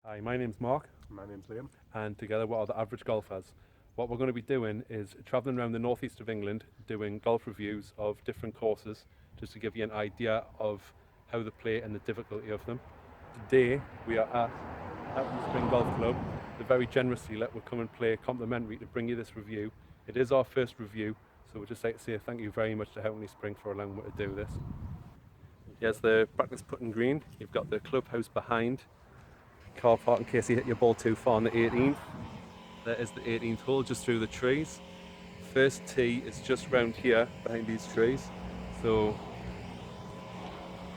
Hi, my name's Mark, My name's Liam. and together we're the Average Golfers. What we're going to be doing is travelling around the northeast of England, doing golf reviews of different courses, just to give you an idea of how they play and the difficulty of them. Today we are at Houghton Spring Golf Club. They very generously let us come and play complimentary to bring you this review. It is our first review, so we'd just like to say thank you very much to Houghton Spring for allowing me to do this. Here's the practice putting green. You've got the clubhouse behind. Car park in case you hit your ball too far on the 18th. There is the 18th hole just through the trees. First tee is just round here behind these trees. So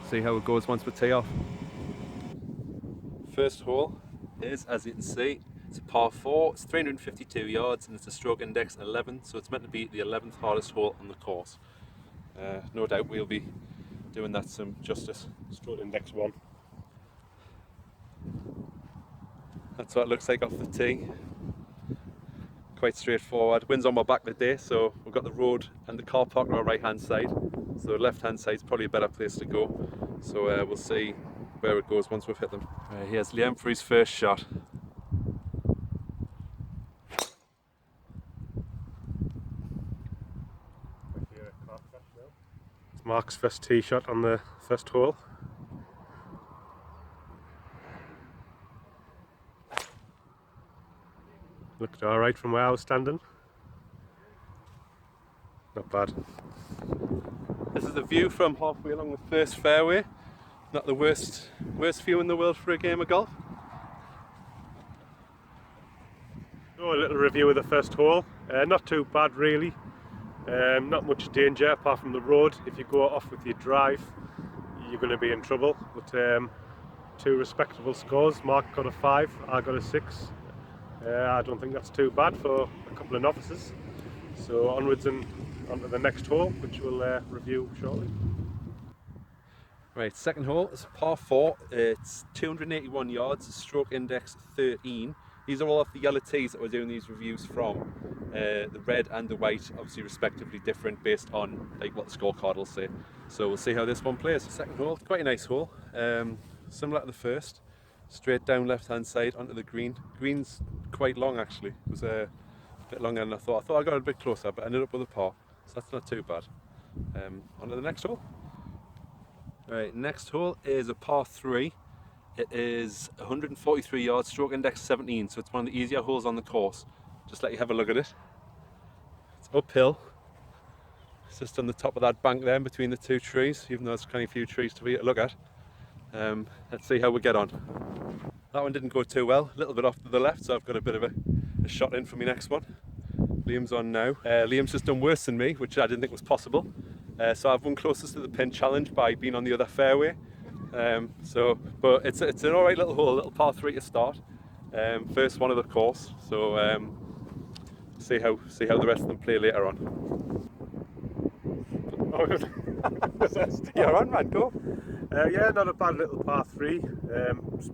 see how it goes once we tee off. First hole is, as you can see, it's a par 4, it's 352 yards and it's a stroke index 11, so it's meant to be the 11th hardest hole on the course. No doubt we'll be doing that some justice. Stroke index 1. That's what it looks like off the tee. Quite straightforward. Wind's on my back today, so we've got the road and the car park on our right hand side. So the left hand side is probably a better place to go. So we'll see where it goes once we've hit them. Here's Liam for his first shot. It's Mark's first tee shot on the first hole. Looked alright from where I was standing. Not bad. This is the view from halfway along the first fairway. Not the worst view in the world for a game of golf. So a little review of the first hole. Not too bad really. Not much danger apart from the road. If you go off with your drive, you're going to be in trouble. But two respectable scores. Mark got a 5, I got a 6. I don't think that's too bad for a couple of novices. So onwards and onto the next hole, which we'll review shortly. Right, second hole is a par 4. It's 281 yards, stroke index 13. These are all off the yellow tees that we're doing these reviews from. The red and the white, obviously respectively different based on like what the scorecard will say. So we'll see how this one plays. Second hole, quite a nice hole, similar to the first. Straight down left hand side onto the green. Green's quite long actually. It was a bit longer than I thought. I thought I got a bit closer, but I ended up with a par, so that's not too bad. On to the next hole. Right, next hole is a par 3. It is 143 yards, stroke index 17, so it's one of the easier holes on the course. Just let you have a look at it. It's uphill. It's just on the top of that bank there between the two trees, even though there's kind of few trees to look at. Let's see how we get on. That one didn't go too well, a little bit off to the left, so I've got a bit of a shot in for my next one. Liam's on now. Liam's just done worse than me, which I didn't think was possible. So I've won closest to the pin challenge by being on the other fairway. But it's an alright little hole, a little par 3 to start. First one of the course, so see how the rest of them play later on. You're on, man, go. Yeah, not a bad little par 3.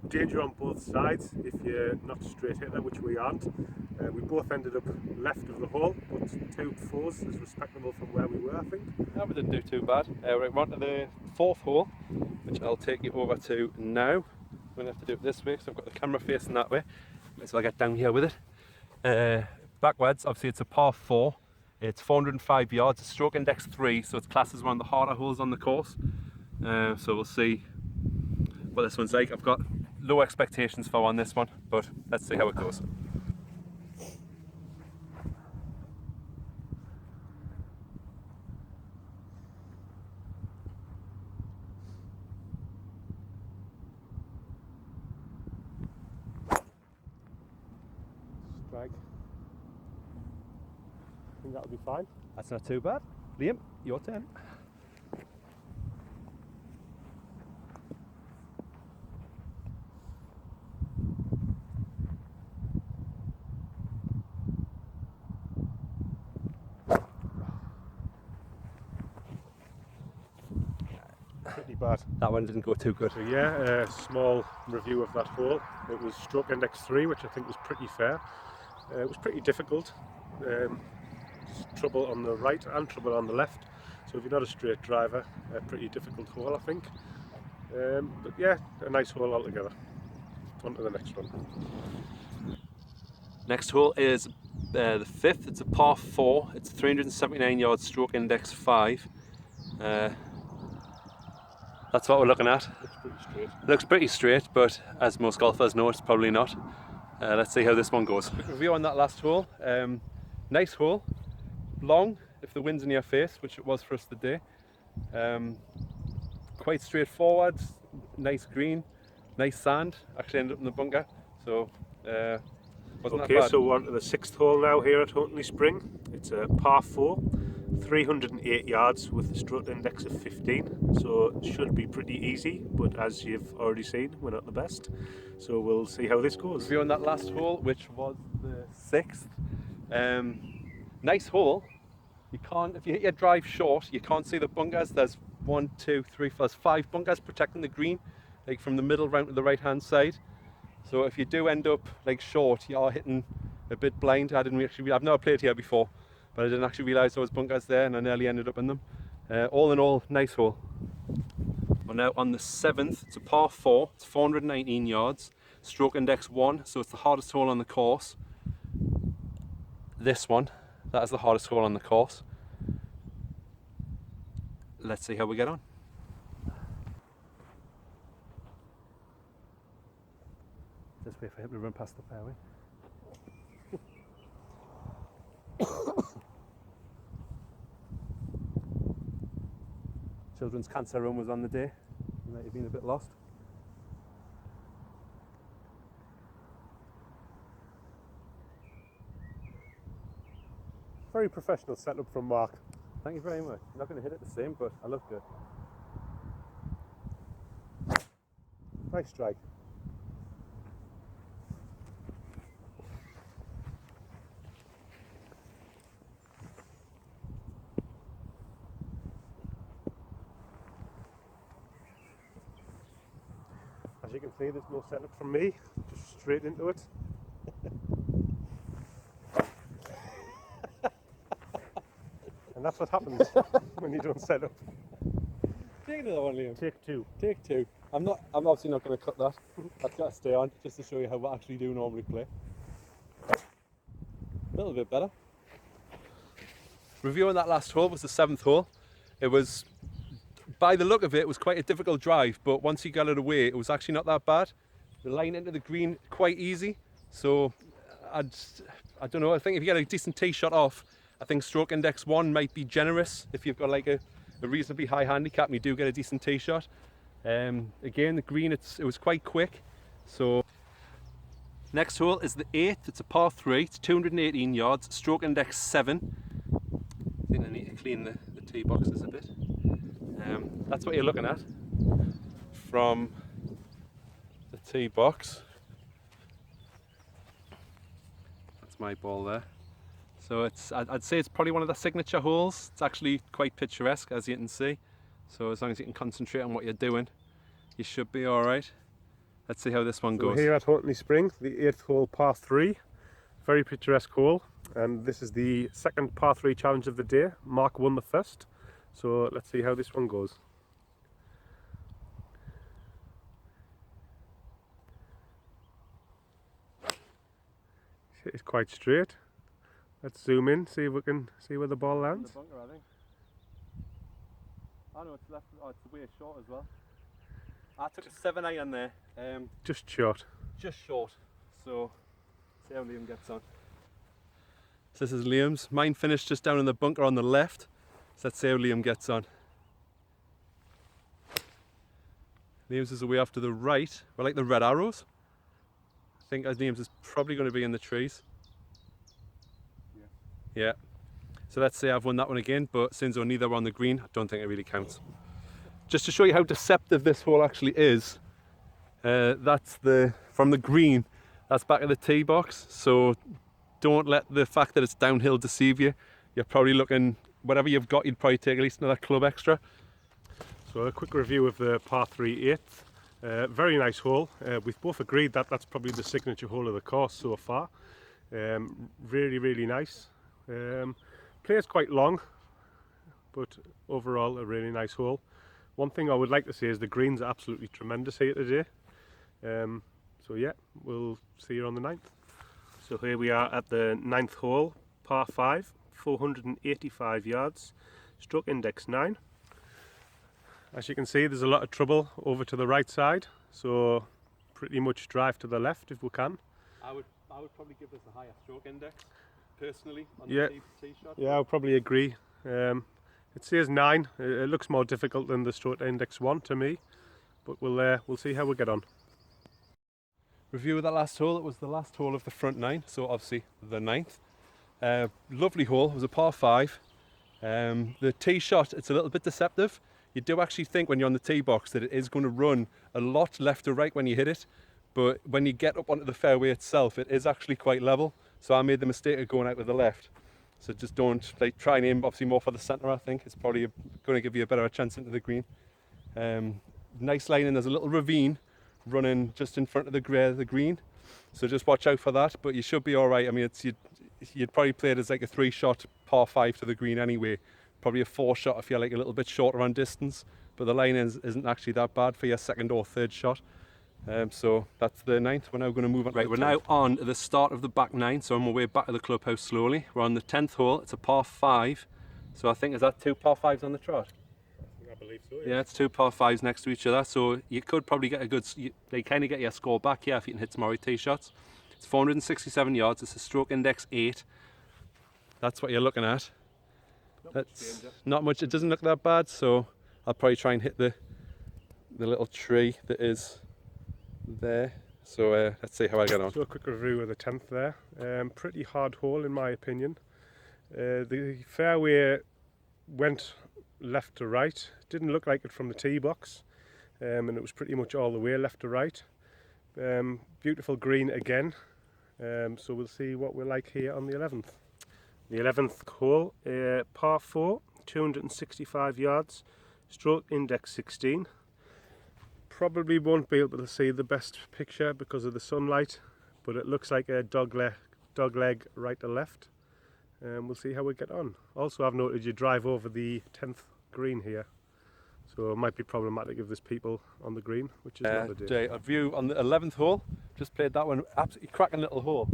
Danger on both sides if you're not a straight hitter, which we aren't. We both ended up left of the hole, but 2 4s is respectable from where we were, I think. No, we didn't do too bad. We're on to the 4th hole, which I'll take you over to now. I'm going to have to do it this way because I've got the camera facing that way. So I'll get down here with it. Backwards, obviously it's a par 4. It's 405 yards, a stroke index 3, so it's classed as one of the harder holes on the course. So we'll see what this one's like. I've got low expectations for on this one, but let's see how it goes. Strike. I think that'll be fine. That's not too bad. Liam, your turn. Pretty bad. That one didn't go too good. So yeah, a small review of that hole. It was stroke index 3, which I think was pretty fair. It was pretty difficult. Trouble on the right and trouble on the left. So if you're not a straight driver, a pretty difficult hole, I think. But yeah, a nice hole altogether. On to the next one. Next hole is the fifth. It's a par 4. It's 379 yards, stroke index 5. That's what we're looking at. Looks pretty straight. Looks pretty straight, but as most golfers know, it's probably not. Let's see how this one goes. Quick review on that last hole. Nice hole, long if the wind's in your face, which it was for us today. Quite straightforward, nice green, nice sand. Actually ended up in the bunker, so wasn't that Okay, bad. so we're on to the sixth hole now here at Houghton Spring. It's a par 4, 308 yards with a stroke index of 15, so it should be pretty easy, but as you've already seen, we're not the best. So we'll see how this goes. Review on that last hole, which was the 6th. Nice hole. You can't, if you hit your drive short, you can't see the bunkers. There's 1, 2, 3, 4, 5 bunkers protecting the green, like from the middle round to the right hand side. So if you do end up like short, you are hitting a bit blind. I've never played here before, but I didn't actually realise there was bunkers there, and I nearly ended up in them. All in all, nice hole. We're now on the 7th. It's a par 4. It's 419 yards, stroke index 1, so it's the hardest hole on the course. This one, that is the hardest hole on the course. Let's see how we get on. Just wait for him to run past the fairway. Children's Cancer Run was on the day. You might have been a bit lost. Very professional setup from Mark. Thank you very much. I'm not going to hit it the same, but I look good. Nice strike. As you can see, there's no setup from me, just straight into it. And that's what happens when you don't set up. Take another one, Liam. Take 2. Take 2. I'm obviously not going to cut that. That's got to stay on just to show you how we actually do normally play. A little bit better. Review on that last hole was the 7th hole. It was, by the look of it, it was quite a difficult drive, but once you got it away, it was actually not that bad. The line into the green quite easy, so I don't know. I think if you get a decent tee shot off, I think stroke index 1 might be generous if you've got like a reasonably high handicap and you do get a decent tee shot. Again, the green, it was quite quick. So next hole is the 8th. It's a par 3. It's 218 yards. Stroke index 7. I think I need to clean the tee boxes a bit. That's what you're looking at from the tee box. That's my ball there. So I'd say it's probably one of the signature holes. It's actually quite picturesque, as you can see. So as long as you can concentrate on what you're doing, you should be all right. Let's see how this one goes. We're here at Houghton Spring, the 8th hole, par 3. Very picturesque hole, and this is the second par 3 challenge of the day. Mark won the first, so let's see how this one goes. It's quite straight. Let's zoom in, see if we can see where the ball lands. The bunker, I think. Oh no, it's left. Oh, it's way short as well. I took a 7 iron there. Just short. Just short. So, see how Liam gets on. So this is Liam's. Mine finished just down in the bunker on the left. So let's see how Liam gets on. Liam's is away off to the right. We're like the red arrows. I think Liam's is probably going to be in the trees. Yeah. So let's say I've won that one again, but since we're neither on the green, I don't think it really counts. Just to show you how deceptive this hole actually is, that's from the green, that's back of the tee box. So don't let the fact that it's downhill deceive you. You're probably looking, whatever you've got, you'd probably take at least another club extra. So a quick review of the par 3 8th. Very nice hole. We've both agreed that that's probably the signature hole of the course so far. Really, really nice. Plays quite long, but overall a really nice hole. One thing I would like to say is the greens are absolutely tremendous here today. So yeah, we'll see you on the 9th. So here we are at the 9th hole, par 5, 485 yards, stroke index 9. As you can see, there's a lot of trouble over to the right side, so pretty much drive to the left if we can. I would probably give this a higher stroke index, personally, on Yeah. the tee shot. Yeah, I'll probably agree. It says 9. It looks more difficult than the stroke index 1 to me, but we'll see how we get on. Review of that last hole. It was the last hole of the front 9, so obviously the 9th. Lovely hole. It was a par 5. The tee shot, it's a little bit deceptive. You do actually think when you're on the tee box that it is going to run a lot left to right when you hit it, but when you get up onto the fairway itself, it is actually quite level. So I made the mistake of going out with the left. So just don't try and aim obviously more for the centre. I think it's probably going to give you a better chance into the green. Nice line, and there's a little ravine running just in front of the green, so just watch out for that. But you should be all right. I mean, you'd probably play it as like a 3-shot par 5 to the green anyway. Probably a 4-shot if you're like a little bit shorter on distance, but the line isn't actually that bad for your 2nd or 3rd shot. So that's the 9th. We're now going to move on. Right, we're now on the start of the back 9, so on my way back to the clubhouse slowly. We're on the 10th hole. It's a par 5, so I think, is that 2 par 5s on the trot? I believe so. Yeah, it's 2 par 5s next to each other, so you could probably get a good, they kind of get your score back here if you can hit some alright tee shots. It's 467 yards. It's a stroke index 8. That's what you're looking at. That's not much. It doesn't look that bad, so I'll probably try and hit the little tree that is there. So let's see how I get on. So a quick review of the 10th there. Pretty hard hole in my opinion. The fairway went left to right. Didn't look like it from the tee box, and it was pretty much all the way left to right. Beautiful green again. So we'll see what we're like here on the 11th. The 11th hole, par 4, 265 yards, stroke index 16. Probably won't be able to see the best picture because of the sunlight, but it looks like a dog leg right to left. We'll see how we get on. Also, I've noted you drive over the 10th green here, so it might be problematic if there's people on the green, which is not a Jay, a view on the 11th hole. Just played that one. Absolutely cracking little hole.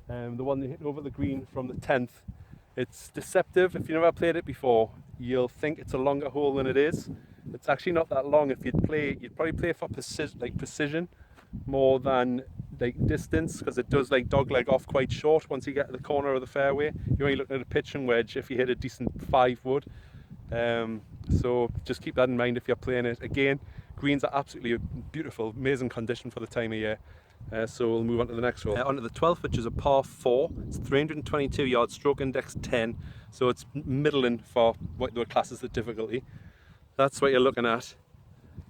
The one that hit over the green from the 10th. It's deceptive. If you've never played it before, you'll think it's a longer hole than it is. It's actually not that long. If you'd probably play for precision more than like distance, because it does like dogleg off quite short once you get to the corner of the fairway. You're only looking at a pitching wedge if you hit a decent 5 wood. So just keep that in mind if you're playing it. Again, greens are absolutely beautiful, amazing condition for the time of year. So we'll move on to the next hole. Onto the 12th, which is a par 4. It's 322 yards, stroke index 10. So it's middling for what the class is the difficulty. That's what you're looking at.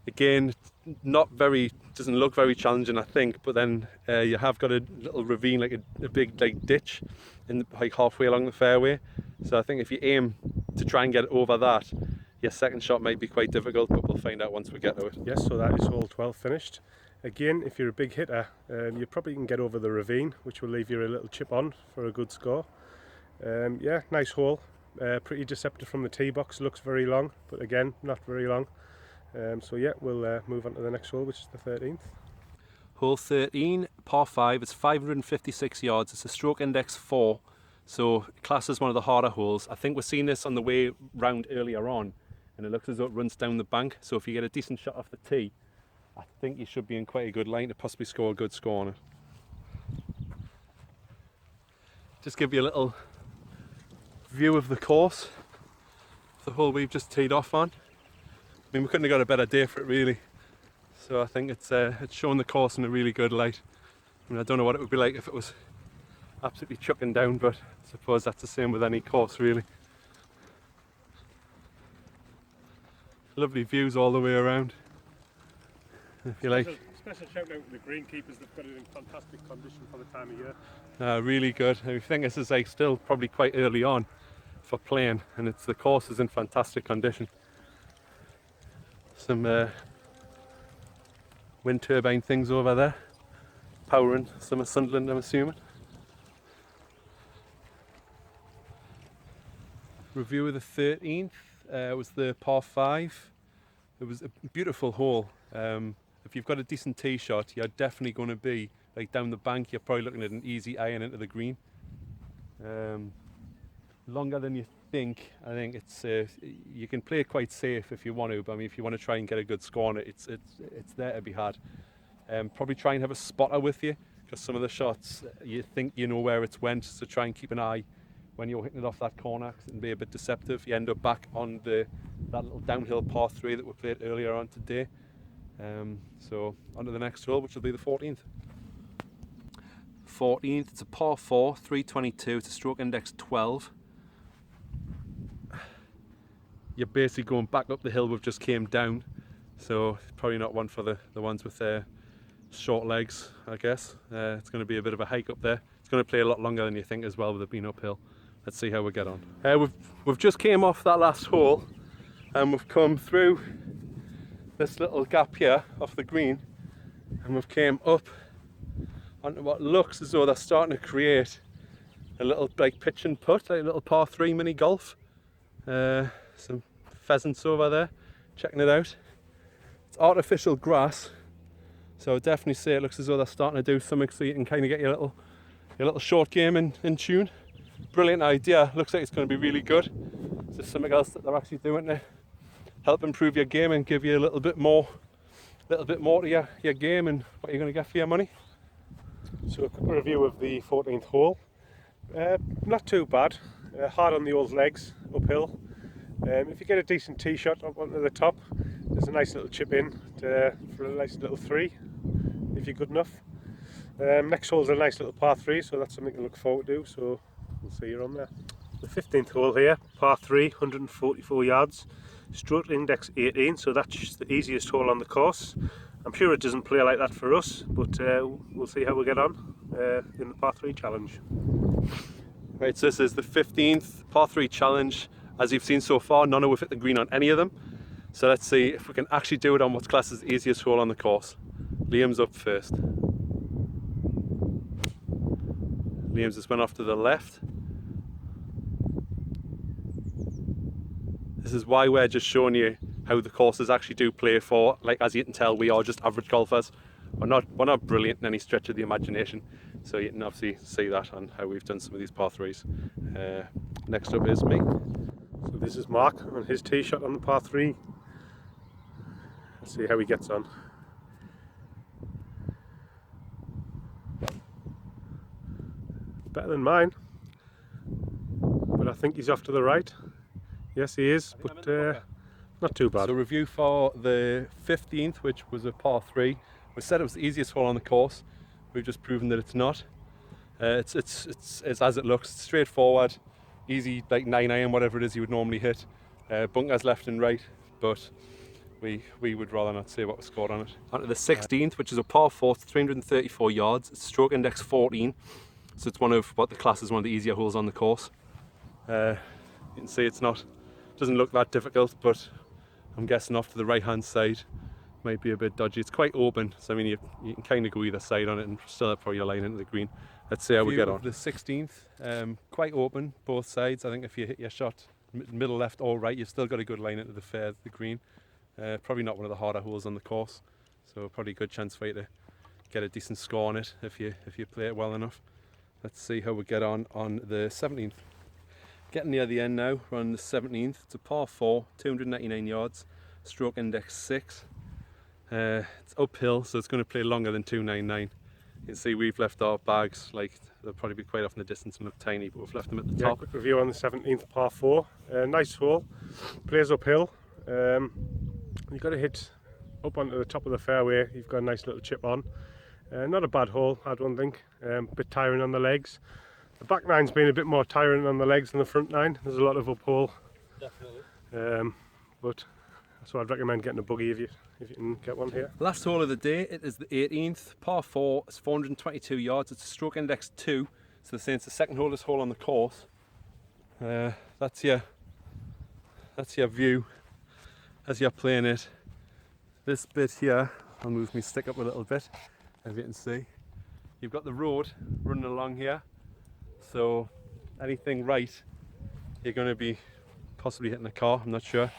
Again, doesn't look very challenging, I think, but then you have got a little ravine, like a big ditch in like halfway along the fairway. So I think if you aim to try and get over that, your 2nd shot might be quite difficult, but we'll find out once we get to it. Yes, so that is hole 12 finished. Again, if you're a big hitter, you probably can get over the ravine, which will leave you a little chip on for a good score. Yeah, nice hole. Pretty deceptive from the tee box. Looks very long, but again, not very long. So yeah, we'll move on to the next hole, which is the 13th. Hole 13, par 5. It's 556 yards. It's a stroke index 4. So class as one of the harder holes. I think we're seeing this on the way round earlier on, and it looks as though it runs down the bank. So if you get a decent shot off the tee, I think you should be in quite a good line to possibly score a good score on it. Just give you a little view of the course, the hole we've just teed off on. I mean, we couldn't have got a better day for it really. So I think it's showing the course in a really good light. I mean, I don't know what it would be like if it was absolutely chucking down, but I suppose that's the same with any course really. Lovely views all the way around. If you like. Special shout out to the greenkeepers. They've got it in fantastic condition for the time of year. Really good. I think this is like still probably quite early on for playing, and the course is in fantastic condition. Some wind turbine things over there, powering some of Sunderland, I'm assuming. Review of the 13th was the par 5. It was a beautiful hole. if you've got a decent tee shot, you're definitely going to be like down the bank. You're probably looking at an easy iron into the green. Longer than you think. I think it's you can play it quite safe if you want to, but I mean, if you want to try and get a good score on it, it's there to be had. Probably try and have a spotter with you, because some of the shots you think you know where it's went, so try and keep an eye when you're hitting it off that corner, 'cause it can be a bit deceptive. You end up back on that little downhill par 3 that we played earlier on today. So on to the next hole, which will be the 14th. 14th, it's a par 4, 322, it's a stroke index 12. You're basically going back up the hill we've just came down, so probably not one for the ones with their short legs, I guess. It's going to be a bit of a hike up there. It's going to play a lot longer than you think as well, with it being uphill. Let's see how we get on. We've just came off that last hole, and we've come through this little gap here off the green, and we've came up onto what looks as though they're starting to create a little like pitch and putt, like a little par 3 mini golf. Some pheasants over there checking it out. It's artificial grass, so I'd definitely say it looks as though they're starting to do something so you can kind of get your little short game in tune. Brilliant idea. Looks like it's going to be really good. Is there something else that they're actually doing to help improve your game and give you a little bit more to your game and what you're going to get for your money? So a quick review of the 14th hole. Not too bad. Hard on the old legs, uphill. If you get a decent tee shot up onto the top, there's a nice little chip in for a nice little 3, if you're good enough. Next hole's a nice little par 3, so that's something to look forward to, so we'll see you on there. The 15th hole here, par 3, 144 yards, stroke index 18, so that's the easiest hole on the course. I'm sure it doesn't play like that for us, but we'll see how we get on in the par 3 challenge. Right, so this is the 15th par 3 challenge. As you've seen so far, none of us hit the green on any of them. So let's see if we can actually do it on what's classed as the easiest hole on the course. Liam's up first. Liam's just went off to the left. This is why we're just showing you how the courses actually do play for, like, as you can tell, we are just average golfers. We're not brilliant in any stretch of the imagination. So you can obviously see that on how we've done some of these par 3s. Next up is me. So this is Mark on his tee shot on the par 3. Let's see how he gets on. Better than mine, but I think he's off to the right. Yes, he is, but not too bad. So review for the 15th, which was a par 3. We said it was the easiest hole on the course. We've just proven that it's not. It's as it looks. It's straightforward, easy, like 9-iron, whatever it is you would normally hit. Bunkers left and right, but we would rather not say what was scored on it. On to the 16th, which is a par 4, 334 yards. It's stroke index 14, so it's one of what the class is one of the easier holes on the course. You can see doesn't look that difficult, but I'm guessing off to the right hand side might be a bit dodgy. It's quite open, so I mean you can kind of go either side on it and still have probably your line into the green. Let's see how we get on. The 16th, quite open both sides. I think if you hit your shot middle left or right, you've still got a good line into the green. Probably not one of the harder holes on the course, so probably a good chance for you to get a decent score on it if you play it well enough. Let's see how we get on the 17th. Getting near the end now. We're on the 17th. It's a par 4, 299 yards, stroke index 6. It's uphill, so it's going to play longer than 299. You can see we've left our bags, like they'll probably be quite off in the distance and look tiny, but we've left them at the top. Quick review on the 17th par 4. Nice hole, plays uphill. You've got to hit up onto the top of the fairway. You've got a nice little chip on. Not a bad hole, I don't think. A bit tiring on the legs. The back nine's been a bit more tiring on the legs than the front nine. There's a lot of uphole. Definitely. But so I'd recommend getting a buggy if you can get one here. Last hole of the day, it is the 18th, par 4, it's 422 yards, it's a stroke index 2, so they're saying it's the second hole on the course. That's your view as you're playing it. This bit here, I'll move my stick up a little bit, as you can see. You've got the road running along here, so anything right, you're going to be possibly hitting a car, I'm not sure.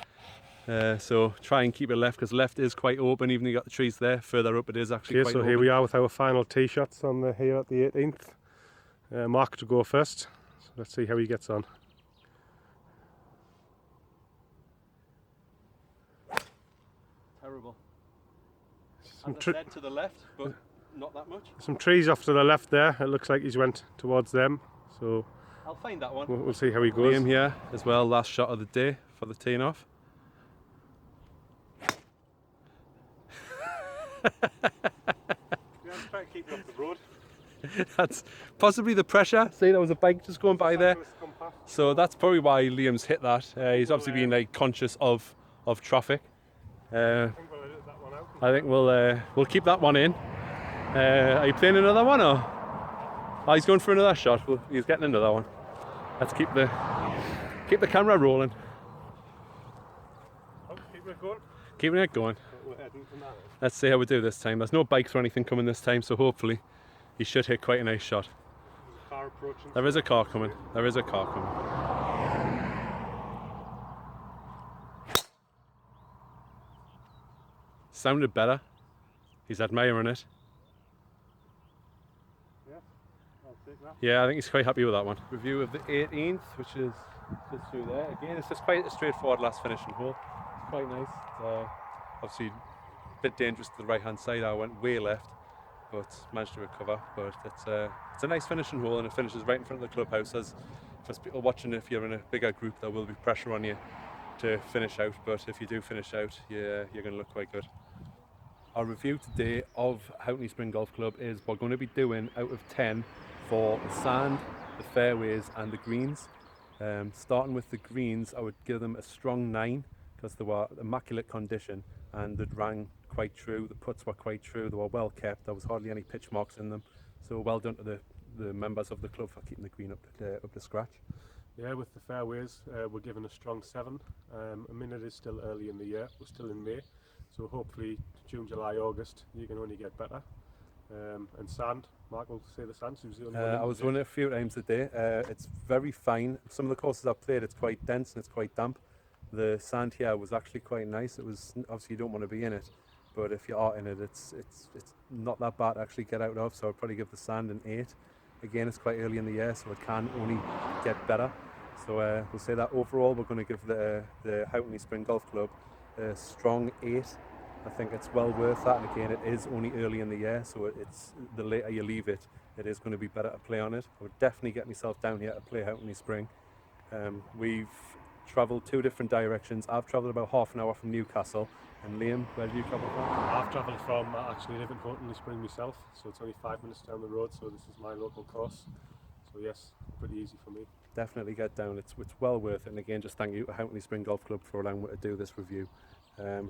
So try and keep it left, because left is quite open, even though you got the trees there. Further up it is actually quite so open. here we are with our final tee shots on here at the 18th. Mark to go first, so let's see how he gets on. Terrible. As I said, to the left, but not that much. Some trees off to the left there, it looks like he's went towards them, so I'll find that one. we'll see how he goes. Liam here as well, last shot of the day for the teeing off. Yeah, I'm trying to keep it off the road. That's possibly the pressure. See, there was a bike just going by there. So that's probably why Liam's hit that. He's obviously been like conscious of traffic. I think we'll keep that one in. Are you playing another one, or? Oh, he's going for another shot. Well, he's getting another one. Let's keep the camera rolling. Keeping it going. Let's see how we do this time. There's no bikes or anything coming this time, so hopefully he should hit quite a nice shot. There is a car coming. There is a car coming. Sounded better. He's admiring it. Yeah, I think he's quite happy with that one. Review of the 18th, which is just through there. Again, it's just quite a straightforward last finishing hole. It's quite nice. Obviously a bit dangerous to the right hand side. I went way left, but managed to recover. But it's a nice finishing hole, and it finishes right in front of the clubhouse. As for people watching, if you're in a bigger group, there will be pressure on you to finish out. But if you do finish out, you're going to look quite good. Our review today of Houghton Spring Golf Club is we're going to be doing out of 10 for the sand, the fairways and the greens. Starting with the greens, I would give them a strong 9, because they were immaculate condition and they'd rang quite true. The putts were quite true, they were well kept, there was hardly any pitch marks in them. So well done to the members of the club for keeping the green up to scratch. Yeah, with the fairways, we're given a strong 7. I mean, it is still early in the year, we're still in May, so hopefully June, July, August, you can only get better. And sand, Mark will say the sand. I was running it a few times a day. It's very fine. Some of the courses I've played, it's quite dense and it's quite damp. The sand here was actually quite nice. It was obviously you don't want to be in it, but if you are in it, it's not that bad to actually get out of. So I'd probably give the sand an 8. Again, it's quite early in the year, so it can only get better. So we'll say that overall, we're going to give the Houghton Spring Golf Club a strong 8. I think it's well worth that, and again, it is only early in the year, so it's the later you leave it, it is going to be better to play on it. I would definitely get myself down here to play Houghton Spring. We've travelled 2 different directions. I've travelled about half an hour from Newcastle, and Liam, where did you travel from? I've travelled from, I actually live in Houghton Spring myself, so it's only 5 minutes down the road, so this is my local course. So yes, pretty easy for me. Definitely get down, it's well worth it, and again, just thank you to Houghton Spring Golf Club for allowing me to do this review.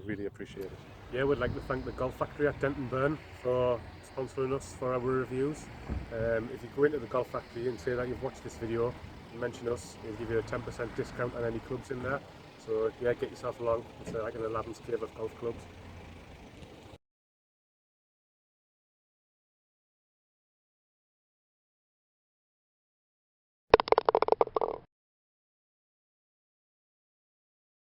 Really appreciate it. Yeah, we'd like to thank the Golf Factory at Denton Burn for sponsoring us for our reviews. If you go into the Golf Factory and say that you've watched this video and mention us, we'll give you a 10% discount on any clubs in there. So yeah, get yourself along. It's like an 11th cave of golf clubs.